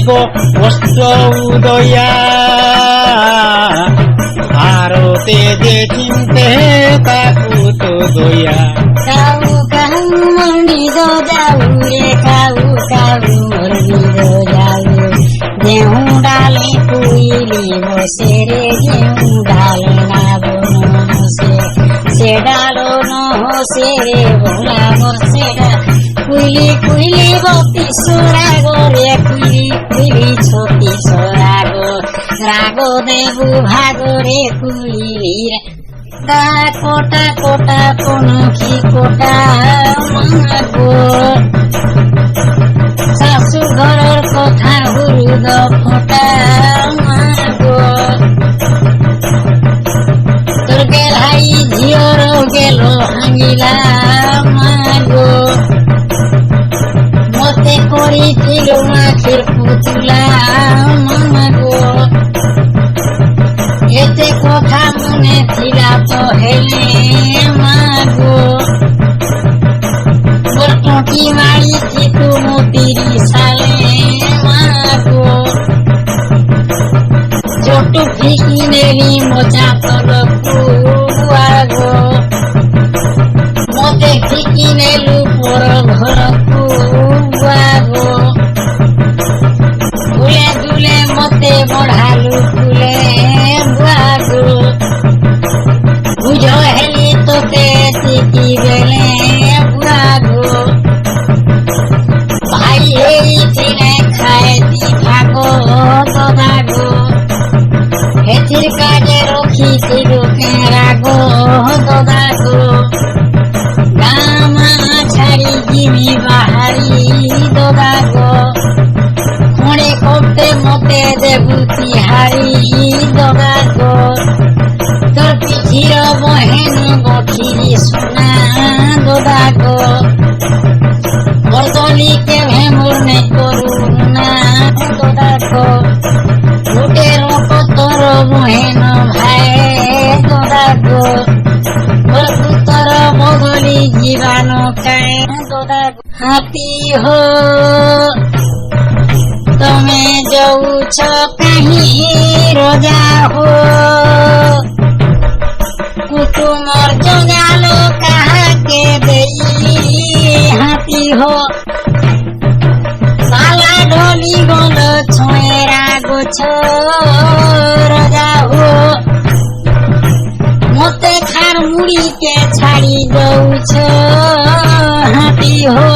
দিব অস্ত্র উদয়া ভারতে যে চিনতে তাকু তো দয়া কাউ কাউ মন্দির যাও রে কাউ কাউ মন্দির যাও যেউ ডালে কুইলি বসে রে যেউ ডালে না বসে সে ডালো নহসে রে ভোলা বসে কুইলি কুইলি বতি সোরা গো রে কুইলি কুইলি ছতি সোরা গো রাগ দেবু ভাগ রে কুইলি তা কোটা কোটা পনখি কোটা মাগো শাশু ঘরের কথা হুরুদ ফোটা মাগো তোর গেলাই ঝিওর গেল ভাঙিলা মাগো মতে করিছিল মাখির পুতুলা মাগো এতে কথা মনে ছিলা তো হেলে মাগো মোর টুকি মারিছি তুমু তিরি সালে মাগো চটু ফিকি নেলি মোচা তলকু আগো মতে ফিকি নেলু পর ঘরকু আগো দুলে দুলে মতে বঢ়ালু ফুলে আগো বুঝ হেলি তোকে টিকি বেলে আগো ভাই এই দিনে খায় দি ভাগো দাগো হেতির কাজে রখিছিল কেরাগো দাগো গামা ছাড়ি জিমি বাহারি দাগো খড়ে করতে মতে দেবু তিহারি দাগো তোর পিঠির বহেন গঠিরি সোনা দাগো বদলিকে ভেমুর নে করুণা দাগো উটের তোর বহেন ভাই দাগো তোর বদলি জীবান কায় দাগো হাতি হো তুমি যাউছ কাহি রোজা হো কুটুমর জগালো কাহাকে দেই হাতি হো সালা ঢলি গল ছোঁয়েরা গোছ রোজা হো মতে খার মুড়িকে ছাড়ি দৌছ হাতি হো।